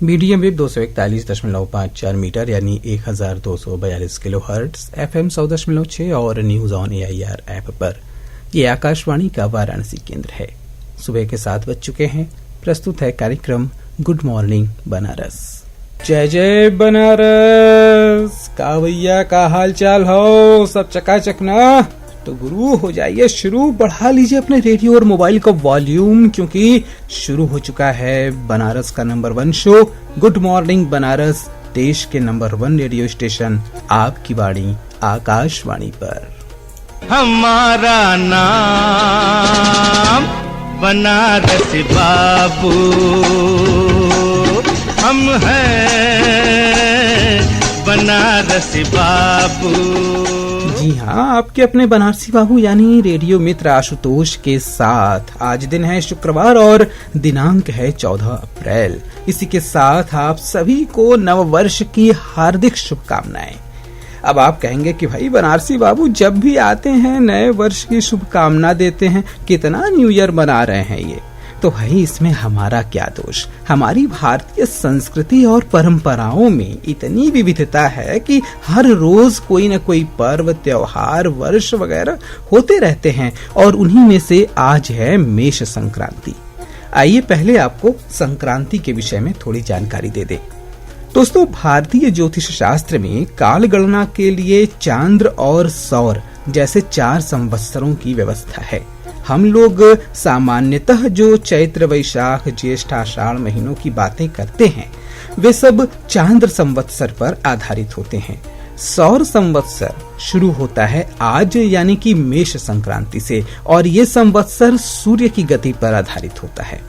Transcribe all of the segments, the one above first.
Medium wave 241.54 metre यानी 1242 kilohertz, FM 100.6 और news on AIR app पर ये आकाशवाणी का वाराणसी केंद्र है। सुबह के 7 बज चुके हैं। प्रस्तुत है कार्यक्रम गुड मॉर्निंग बनारस। जय जय बनारस। का भैया का हाल चाल हो? सब चकाचक ना? तो गुरु हो जाइए शुरू। बढ़ा लीजिए अपने रेडियो और मोबाइल का वॉल्यूम, क्योंकि शुरू हो चुका है बनारस का number 1 show good morning Banaras, देश के नंबर 1 रेडियो स्टेशन आपकी वाणी आकाशवाणी पर। हमारा नाम बनारस बाबू, हम हैं बनारस बाबू। जी हाँ, आपके अपने बनारसी बाबू यानी रेडियो मित्र आशुतोष के साथ। आज दिन है शुक्रवार और दिनांक है 14 अप्रैल। इसी के साथ आप सभी को नववर्ष की हार्दिक शुभकामनाएं। अब आप कहेंगे कि भाई बनारसी बाबू जब भी आते हैं नए वर्ष की शुभकामना देते हैं, कितना न्यू ईयर मना रहे हैं ये। तो भाई इसमें हमारा क्या दोष? हमारी भारतीय संस्कृति और परंपराओं में इतनी विविधता है कि हर रोज कोई न कोई पर्व, त्योहार, वर्ष वगैरह होते रहते हैं और उन्हीं में से आज है मेष संक्रांति। आइए पहले आपको संक्रांति के विषय में थोड़ी जानकारी दे दें। दोस्तों, भारतीय ज्योतिष शास्त्र में काल गणना के लिए चांद्र और सौर जैसे 4 संवत्सरों की व्यवस्था है। हम लोग सामान्यतः जो चैत्र, वैशाख, ज्येष्ठ, आषाढ़ महीनों की बातें करते हैं वे सब चांद्र संवत्सर पर आधारित होते हैं। सौर संवत्सर शुरू होता है आज यानी कि मेष संक्रांति से और ये संवत्सर सूर्य की गति पर आधारित होता है।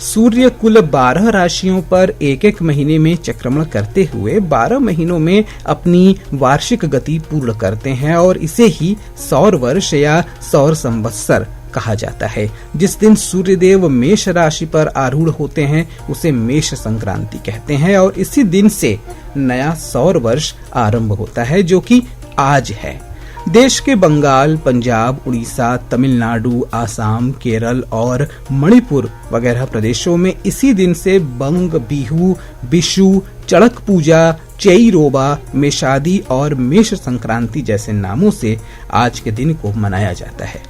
सूर्य कुल 12 राशियों पर एक महीने में चक्रमण करते हुए 12 महीनों में अपनी वार्षिक गति पूर्ण करते हैं और इसे ही सौर वर्ष या सौर संवत्सर कहा जाता है। जिस दिन सूर्यदेव मेष राशि पर आरूढ़ होते हैं उसे मेष संक्रांति कहते हैं और इसी दिन से नया सौर वर्ष आरंभ होता है, जो कि आज है। देश के बंगाल, पंजाब, उड़ीसा, तमिलनाडु, आसाम, केरल और मणिपुर वगैरह प्रदेशों में इसी दिन से बंग, बिहू, बिशु, चड़क पूजा, चेईरोबा, मेषादी और मेष संक्रांति जैसे नामों से आज के दिन को मनाया जाता है।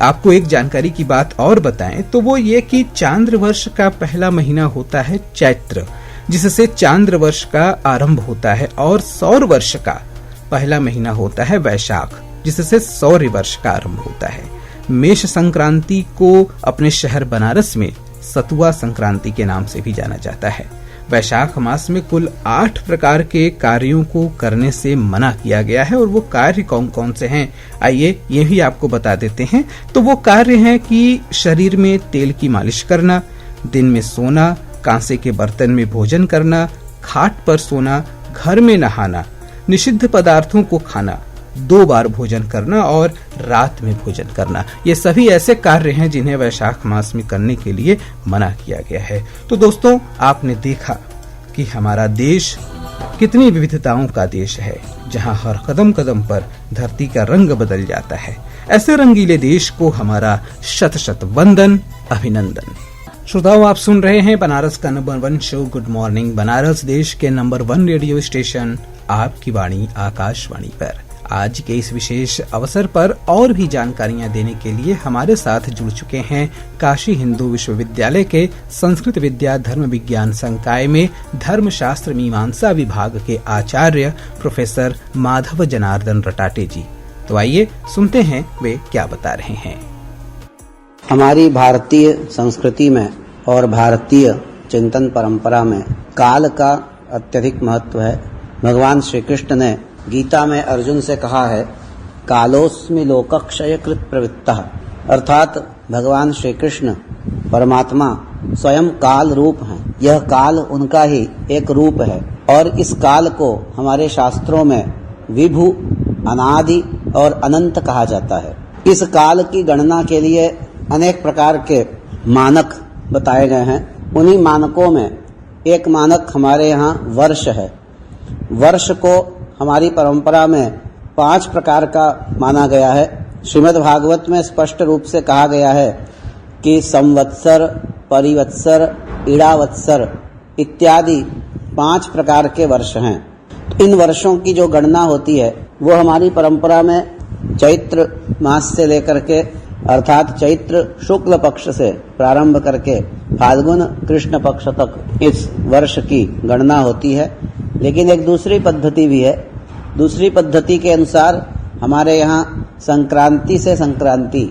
आपको एक जानकारी की बात और बताएं तो वो ये कि चांद्र वर्ष का पहला महीना होता है चैत्र, जिससे चांद्र वर्ष का आरंभ होता है, और सौर वर्ष का पहला महीना होता है वैशाख, जिससे सौर्य वर्ष का आरंभ होता है। मेष संक्रांति को अपने शहर बनारस में सतुआ संक्रांति के नाम से भी जाना जाता है। वैशाख मास में कुल 8 प्रकार के कार्यों को करने से मना किया गया है और वो कार्य कौन कौन से हैं आइए ये भी आपको बता देते हैं। तो वो कार्य हैं कि शरीर में तेल की मालिश करना, दिन में सोना, कांसे के बर्तन में भोजन करना, खाट पर सोना, घर में नहाना, निषिद्ध पदार्थों को खाना, 2 बार भोजन करना और रात में भोजन करना। ये सभी ऐसे कार्य हैं जिन्हें वैशाख मास में करने के लिए मना किया गया है। तो दोस्तों, आपने देखा कि हमारा देश कितनी विविधताओं का देश है, जहां हर कदम कदम पर धरती का रंग बदल जाता है। ऐसे रंगीले देश को हमारा शत शत वंदन, अभिनंदन। श्रोताओ, आप सुन रहे हैं बनारस का number 1 show good morning Banaras, देश के नंबर 1 रेडियो स्टेशन आपकी वाणी आकाशवाणी पर। आज के इस विशेष अवसर पर और भी जानकारियां देने के लिए हमारे साथ जुड़ चुके हैं काशी हिंदू विश्वविद्यालय के संस्कृत विद्या धर्म विज्ञान संकाय में धर्मशास्त्र मीमांसा विभाग के आचार्य प्रोफेसर माधव जनार्दन रटाटे जी। तो आइए सुनते हैं वे क्या बता रहे हैं। हमारी भारतीय संस्कृति में और भारतीय चिंतन परंपरा में काल का अत्यधिक महत्व है। भगवान श्री कृष्ण ने गीता में अर्जुन से कहा है, कालोस्मि लोकक्षय कृत प्रवृत्तः, अर्थात भगवान श्री कृष्ण परमात्मा स्वयं काल रूप हैं। यह काल उनका ही एक रूप है और इस काल को हमारे शास्त्रों में विभु, अनादि और अनंत कहा जाता है। इस काल की गणना के लिए अनेक प्रकार के मानक बताए गए हैं। उन्हीं मानकों में एक मानक हमारे यहाँ वर्ष है। वर्ष को हमारी परंपरा में 5 प्रकार का माना गया है। श्रीमद् भागवत में स्पष्ट रूप से कहा गया है कि संवत्सर, परिवत्सर, इड़ावत्सर इत्यादि 5 प्रकार के वर्ष हैं। इन वर्षों की जो गणना होती है वो हमारी परंपरा में चैत्र मास से लेकर के अर्थात चैत्र शुक्ल पक्ष से प्रारंभ करके फाल्गुन कृष्ण पक्ष तक इस वर्ष की गणना होती है। लेकिन एक दूसरी पद्धति भी है। दूसरी पद्धति के अनुसार हमारे यहाँ संक्रांति से संक्रांति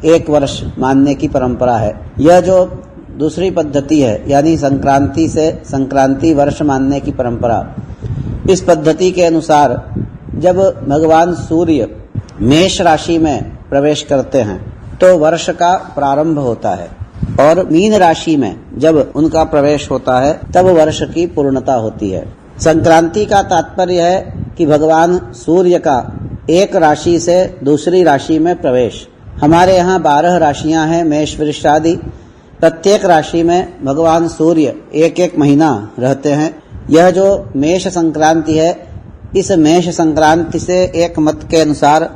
एक वर्ष मानने की परंपरा है। यह जो दूसरी पद्धति है यानी संक्रांति से संक्रांति वर्ष मानने की परंपरा, इस पद्धति के अनुसार जब भगवान सूर्य मेष राशि में प्रवेश करते हैं तो वर्ष का प्रारंभ होता है और मीन राशि में जब उनका प्रवेश होता है तब वर्ष की पूर्णता होती है। संक्रांति का तात्पर्य है कि भगवान सूर्य का एक राशि से दूसरी राशि में प्रवेश। हमारे यहाँ 12 राशियां हैं मेष वृष आदि। प्रत्येक राशि में भगवान सूर्य एक एक महीना रहते हैं। यह जो मेष संक्रांति है, इस मेष संक्रांति से एक मत के अनुसार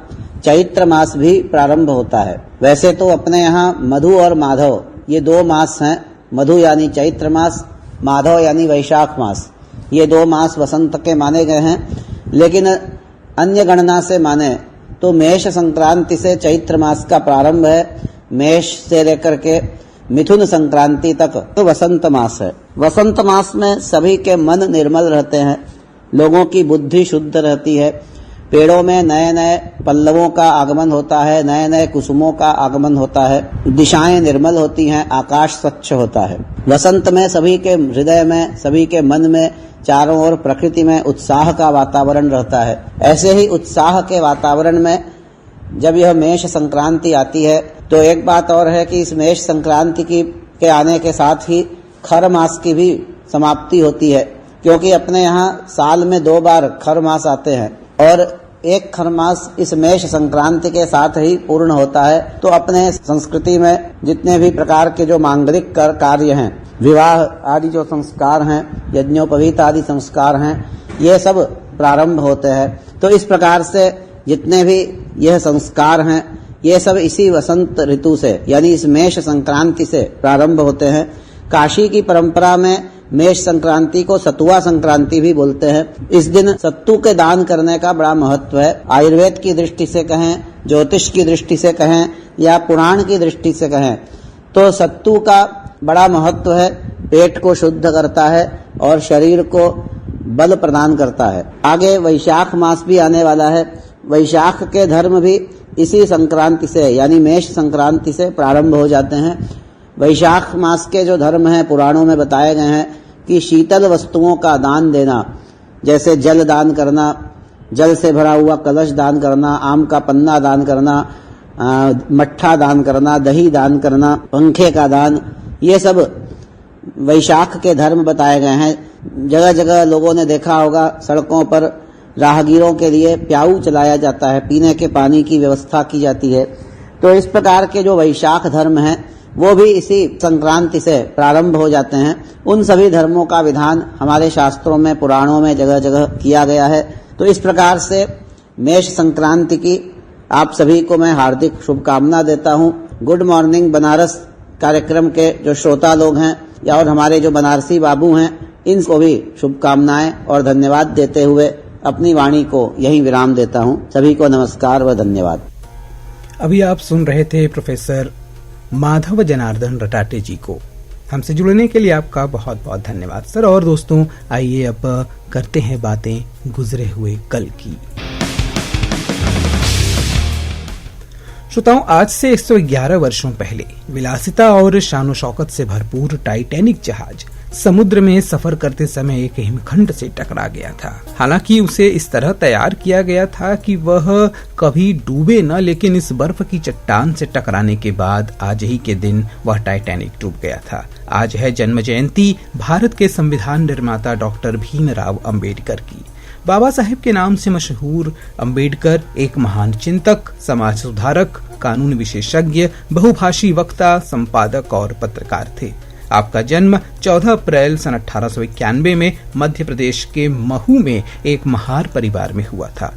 चैत्र मास भी प्रारंभ होता है। वैसे तो अपने यहाँ मधु और माधव ये 2 मास हैं। मधु यानी चैत्र मास, माधव यानी वैशाख मास। ये 2 मास वसंत के माने गए हैं। लेकिन अन्य गणना से माने तो मेष संक्रांति से चैत्र मास का प्रारंभ है। मेष से लेकर के मिथुन संक्रांति तक तो वसंत मास है। वसंत मास में सभी के मन निर्मल रहते हैं, लोगों की बुद्धि शुद्ध रहती है, पेड़ों में नए नए पल्लवों का आगमन होता है, नए नए कुसुमों का आगमन होता है, दिशाएं निर्मल होती हैं, आकाश स्वच्छ होता है। वसंत में सभी के हृदय में, सभी के मन में, चारों ओर प्रकृति में उत्साह का वातावरण रहता है। ऐसे ही उत्साह के वातावरण में जब यह मेष संक्रांति आती है तो एक बात और है कि इस मेष संक्रांति के आने के साथ ही खर मास की भी समाप्ति होती है, क्योंकि अपने यहाँ साल में 2 बार खर मास आते हैं और एक खर मास इस मेष संक्रांति के साथ ही पूर्ण होता है। तो अपने संस्कृति में जितने भी प्रकार के जो मांगलिक कार्य हैं, विवाह आदि जो संस्कार हैं, यज्ञोपवीत आदि संस्कार हैं, ये सब प्रारंभ होते हैं। तो इस प्रकार से जितने भी यह संस्कार हैं, ये सब इसी वसंत ऋतु से यानी इस मेष संक्रांति से प्रारंभ होते हैं। काशी की परंपरा में मेष संक्रांति को सतुआ संक्रांति भी बोलते हैं। इस दिन सत्तू के दान करने का बड़ा महत्व है। आयुर्वेद की दृष्टि से कहें, ज्योतिष की दृष्टि से कहें या पुराण की दृष्टि से कहें तो सत्तू का बड़ा महत्व है। पेट को शुद्ध करता है और शरीर को बल प्रदान करता है। आगे वैशाख मास भी आने वाला है। वैशाख के धर्म भी इसी संक्रांति से यानी मेष संक्रांति से प्रारंभ हो जाते हैं। वैशाख मास के जो धर्म हैं पुराणों में बताए गए हैं कि शीतल वस्तुओं का दान देना, जैसे जल दान करना, जल से भरा हुआ कलश दान करना, आम का पन्ना दान करना, मट्ठा दान करना, दही दान करना, पंखे का दान, ये सब वैशाख के धर्म बताए गए हैं। जगह जगह लोगों ने देखा होगा सड़कों पर राहगीरों के लिए प्याऊ चलाया जाता है, पीने के पानी की व्यवस्था की जाती है। तो इस प्रकार के जो वैशाख धर्म हैं वो भी इसी संक्रांति से प्रारंभ हो जाते हैं। उन सभी धर्मों का विधान हमारे शास्त्रों में, पुराणों में जगह जगह किया गया है। तो इस प्रकार से मेष संक्रांति की आप सभी को मैं हार्दिक शुभकामना देता हूँ। गुड मॉर्निंग बनारस कार्यक्रम के जो श्रोता लोग हैं या और हमारे जो बनारसी बाबू हैं, इनको भी शुभकामनाएं और धन्यवाद देते हुए अपनी वाणी को यहीं विराम देता हूँ। सभी को नमस्कार व धन्यवाद। अभी आप सुन रहे थे प्रोफेसर माधव जनार्दन रटाटे जी को। हमसे जुड़ने के लिए आपका बहुत बहुत धन्यवाद सर। और दोस्तों, आइए अब करते हैं बातें गुजरे हुए कल की। श्रोताओं, आज से 111 वर्षों पहले विलासिता और शानो शौकत से भरपूर टाइटैनिक जहाज समुद्र में सफर करते समय एक हिमखंड से टकरा गया था। हालांकि उसे इस तरह तैयार किया गया था कि वह कभी डूबे न, लेकिन इस बर्फ की चट्टान से टकराने के बाद आज ही के दिन वह टाइटैनिक डूब गया था। आज है जन्म जयंती भारत के संविधान निर्माता डॉक्टर भीमराव अंबेडकर की। बाबा साहेब के नाम से मशहूर अंबेडकर एक महान चिंतक, समाज सुधारक, कानून विशेषज्ञ, बहुभाषी वक्ता, संपादक और पत्रकार थे। आपका जन्म 14 अप्रैल सन 1891 में मध्य प्रदेश के महू में एक महार परिवार में हुआ था।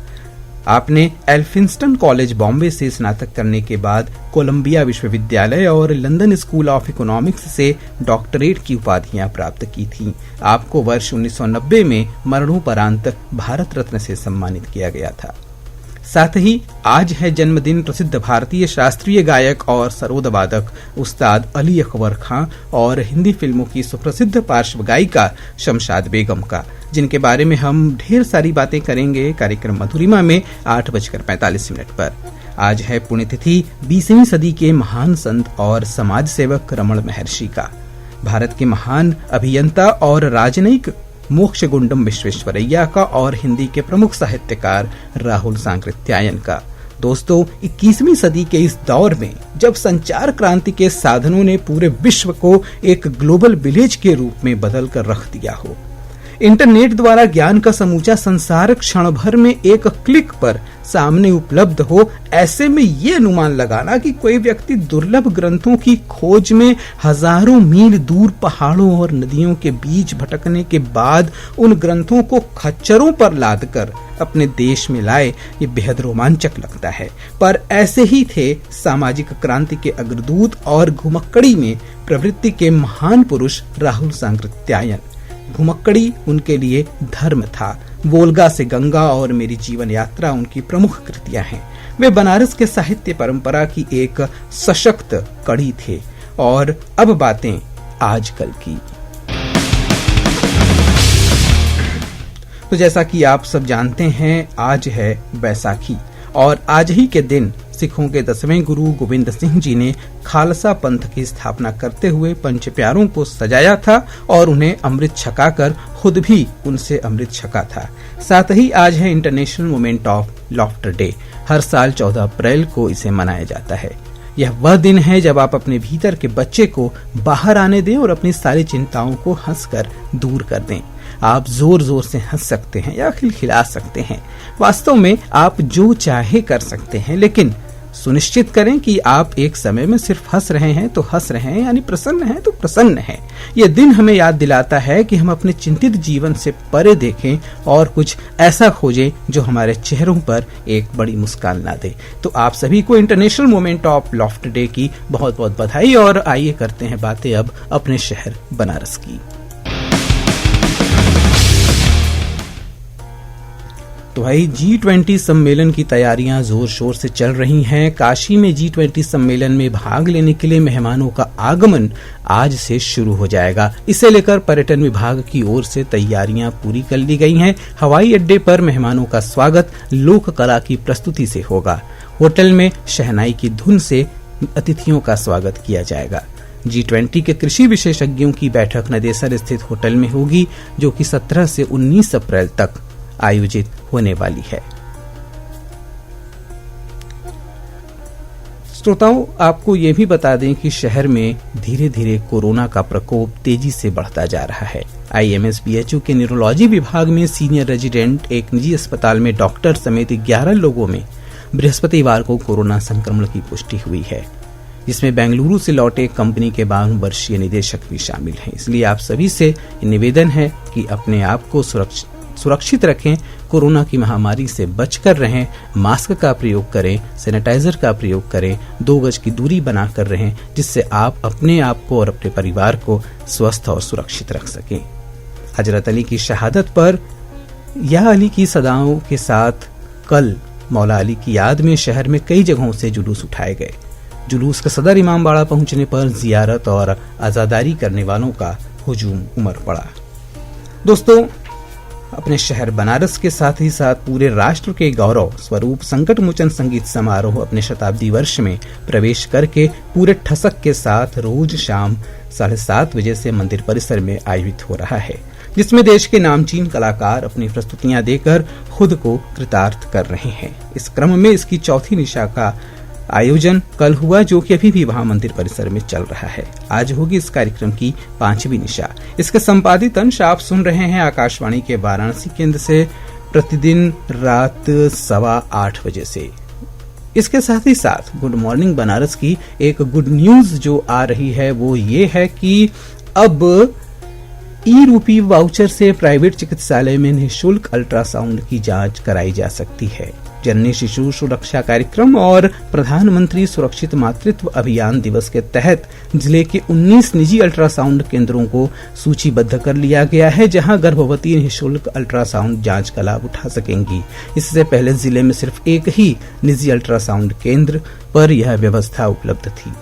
आपने एल्फिंस्टन कॉलेज बॉम्बे से स्नातक करने के बाद कोलंबिया विश्वविद्यालय और लंदन स्कूल ऑफ इकोनॉमिक्स से डॉक्टरेट की उपाधियां प्राप्त की थीं। आपको वर्ष 1990 में मरणोपरांत भारत रत्न से सम्मानित किया गया था। साथ ही आज है जन्मदिन प्रसिद्ध भारतीय शास्त्रीय गायक और सरोद वादक उस्ताद अली अकबर खां और हिंदी फिल्मों की सुप्रसिद्ध पार्श्व गायिका शमशाद बेगम का, जिनके बारे में हम ढेर सारी बातें करेंगे कार्यक्रम मधुरिमा में 8:45 पर। आज है पुण्यतिथि 20वीं सदी के महान संत और समाज सेवक रमण महर्षि का, भारत के महान अभियंता और राजनयिक मोक्षगुंडम विश्वेश्वरैया का और हिंदी के प्रमुख साहित्यकार राहुल सांकृत्यायन का। दोस्तों, 21वीं सदी के इस दौर में जब संचार क्रांति के साधनों ने पूरे विश्व को एक ग्लोबल विलेज के रूप में बदल कर रख दिया हो, इंटरनेट द्वारा ज्ञान का समूचा संसार क्षण भर में एक क्लिक पर सामने उपलब्ध हो, ऐसे में ये अनुमान लगाना कि कोई व्यक्ति दुर्लभ ग्रंथों की खोज में हजारों मील दूर पहाड़ों और नदियों के बीच भटकने के बाद उन ग्रंथों को खच्चरों पर लादकर अपने देश में लाए, ये बेहद रोमांचक लगता है। पर ऐसे ही थे सामाजिक क्रांति के अग्रदूत और घुमक्कड़ी में प्रवृत्ति के महान पुरुष राहुल सांकृत्यायन। घुमक्कड़ी उनके लिए धर्म था। वोल्गा से गंगा और मेरी जीवन यात्रा उनकी प्रमुख कृतियां हैं। वे बनारस के साहित्य परंपरा की एक सशक्त कड़ी थे। और अब बातें आजकल की। तो जैसा कि आप सब जानते हैं, आज है बैसाखी और आज ही के दिन सिखों के 10वें गुरु गोविंद सिंह जी ने खालसा पंथ की स्थापना करते हुए पंच प्यारों को सजाया था और उन्हें अमृत छकाकर खुद भी उनसे अमृत छका था। साथ ही आज है international moment of laughter day. हर साल 14 अप्रैल को इसे मनाया जाता है। यह वह दिन है जब आप अपने भीतर के बच्चे को बाहर आने दें और अपनी सारी चिंताओं को हंसकर दूर कर दें। आप जोर जोर से हंस सकते हैं या खिलखिला सकते हैं। वास्तव में आप जो चाहे कर सकते हैं, लेकिन सुनिश्चित करें कि आप एक समय में सिर्फ हंस रहे हैं तो हंस रहे हैं, यानी प्रसन्न हैं तो प्रसन्न हैं। यह दिन हमें याद दिलाता है कि हम अपने चिंतित जीवन से परे देखें और कुछ ऐसा खोजें जो हमारे चेहरों पर एक बड़ी मुस्कान ला दे। तो आप सभी को international moment of laughter day की बहुत बहुत बधाई। और आइए करते हैं बातें अब अपने शहर बनारस की। तो भाई G20 सम्मेलन की तैयारियां जोर शोर से चल रही हैं। काशी में G20 सम्मेलन में भाग लेने के लिए मेहमानों का आगमन आज से शुरू हो जाएगा। इसे लेकर पर्यटन विभाग की ओर से तैयारियां पूरी कर ली गई हैं। हवाई अड्डे पर मेहमानों का स्वागत लोक कला की प्रस्तुति से होगा। होटल में शहनाई की धुन से अतिथियों का स्वागत किया जाएगा। G20 के कृषि विशेषज्ञों की बैठक नदेसर स्थित होटल में होगी, जो कि 17 से 19 अप्रैल तक आयोजित होने वाली है। श्रोताओं, आपको ये भी बता दें कि शहर में धीरे धीरे कोरोना का प्रकोप तेजी से बढ़ता जा रहा है। IMS-BHU के न्यूरोलॉजी विभाग में सीनियर रेजिडेंट एक निजी अस्पताल में डॉक्टर समेत 11 लोगों में बृहस्पतिवार को कोरोना संक्रमण की पुष्टि हुई है, जिसमें बेंगलुरु से लौटे कंपनी के 52 वर्षीय निदेशक भी शामिल हैं। इसलिए आप सभी से निवेदन है कि अपने आप को सुरक्षित रखें, कोरोना की महामारी से बचकर रहें, मास्क का प्रयोग करें, सैनिटाइजर का प्रयोग करें, 2 गज की दूरी बनाकर रहें, जिससे आप अपने आप को और अपने परिवार को स्वस्थ और सुरक्षित रख सकें। हजरत अली की शहादत पर या अली की सदाओं के साथ कल मौला अली की याद में शहर में कई जगहों से जुलूस उठाए गए। जुलूस के सदर इमामबाड़ा पहुंचने पर जियारत और आजादारी करने वालों का हुजूम उमड़ पड़ा। दोस्तों, अपने शहर बनारस के साथ ही साथ पूरे राष्ट्र के गौरव स्वरूप संकट मोचन संगीत समारोह अपने शताब्दी वर्ष में प्रवेश करके पूरे ठसक के साथ रोज शाम 7:30 बजे से मंदिर परिसर में आयोजित हो रहा है, जिसमें देश के नामचीन कलाकार अपनी प्रस्तुतियां देकर खुद को कृतार्थ कर रहे हैं। इस क्रम में इसकी चौथी निशा का आयोजन कल हुआ, जो कि अभी भी वहां मंदिर परिसर में चल रहा है। आज होगी इस कार्यक्रम की 5वीं निशा। इसके संपादित अंश आप सुन रहे हैं आकाशवाणी के वाराणसी केंद्र से प्रतिदिन रात 8:15 बजे से। इसके साथ ही साथ गुड मॉर्निंग बनारस की एक गुड न्यूज जो आ रही है वो ये है कि अब ई-रूपी वाउचर से प्राइवेट चिकित्सालय में निःशुल्क अल्ट्रासाउंड की जांच कराई जा सकती है, जननी शिशु सुरक्षा कार्यक्रम और प्रधानमंत्री सुरक्षित मातृत्व अभियान दिवस के तहत जिले के 19 निजी अल्ट्रासाउंड केंद्रों को सूचीबद्ध कर लिया गया है, जहां गर्भवती निःशुल्क अल्ट्रासाउंड जांच का लाभ उठा सकेंगी। इससे पहले जिले में सिर्फ एक ही निजी अल्ट्रासाउंड केंद्र पर यह व्यवस्था उपलब्ध थी।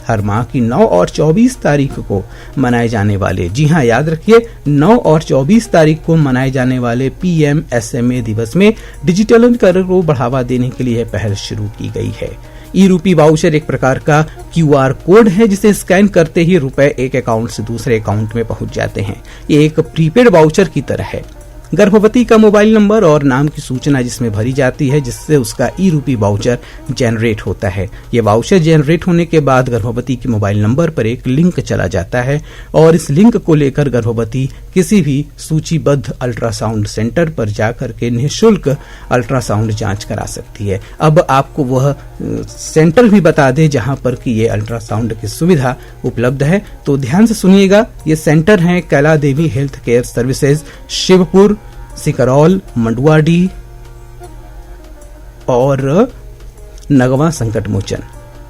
हर माह की 9 और 24 तारीख को मनाए जाने वाले, जी हां याद रखिए, 9 और 24 तारीख को मनाए जाने वाले PMSMA दिवस में डिजिटलीकरण को बढ़ावा देने के लिए पहल शुरू की गई है। ई रूपी वाउचर एक प्रकार का QR कोड है जिसे स्कैन करते ही रुपए एक अकाउंट से दूसरे अकाउंट में पहुंच जाते हैं। ये एक प्रीपेड वाउचर की तरह है। गर्भवती का मोबाइल नंबर और नाम की सूचना जिसमें भरी जाती है, जिससे उसका ई रूपी वाउचर जनरेट होता है। ये वाउचर जनरेट होने के बाद गर्भवती के मोबाइल नंबर पर एक लिंक चला जाता है और इस लिंक को लेकर गर्भवती किसी भी सूचीबद्ध अल्ट्रासाउंड सेंटर पर जाकर के निःशुल्क अल्ट्रासाउंड जांच करा सकती है। अब आपको वह सेंटर भी बता दे जहां पर कि ये अल्ट्रासाउंड की सुविधा उपलब्ध है, तो ध्यान से सुनिएगा। ये सेंटर है Kaila Devi health care services, Shivpur, Sikraul, Manduadih और नगवा संकट मोचन।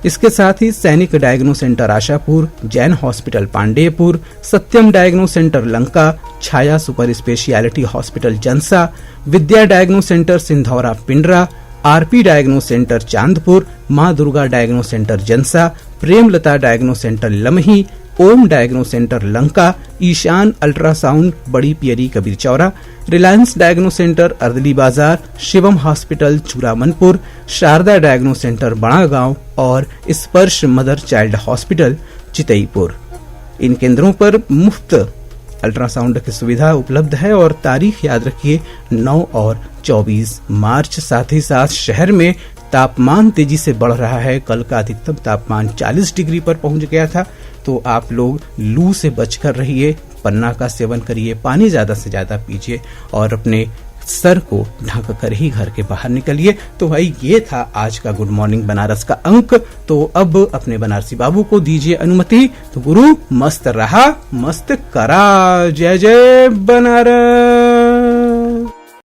इसके साथ ही Sainik diagno center Ashapur, Jain hospital Pandeypur, Satyam diagno center Lanka, Chhaya super speciality hospital Jansa, Vidya diagno center Sindhaura Pindra, RP diagno center Chandpur, Maa Durga diagno center Jansa, Premlata diagno center Lamhi, Om diagno center Lanka, Ishan ultrasound Badi Piyari Kabir Chaura, Reliance diagno center Ardali Bazar, Shivam hospital चूरामनपुर, Sharda डायग्नो centre बड़ा गांव और स्पर्श मदर चाइल्ड हॉस्पिटल चितईपुर। इन केंद्रों पर मुफ्त अल्ट्रासाउंड की सुविधा उपलब्ध है और तारीख याद रखिए 9 और 24 मार्च। साथ ही साथ शहर में तापमान तेजी से बढ़ रहा है। कल का अधिकतम तापमान 40 डिग्री पर पहुंच गया था, तो आप लोग लू से बचकर रहिए, पन्ना का सेवन करिए, पानी ज्यादा से ज्यादा पीजिए और अपने सर को ढक कर ही घर के बाहर निकलिए। तो भाई ये था आज का गुड मॉर्निंग बनारस का अंक। तो अब अपने बनारसी बाबू को दीजिए अनुमति। तो गुरु मस्त रहा मस्त करा। जय जय बनारस।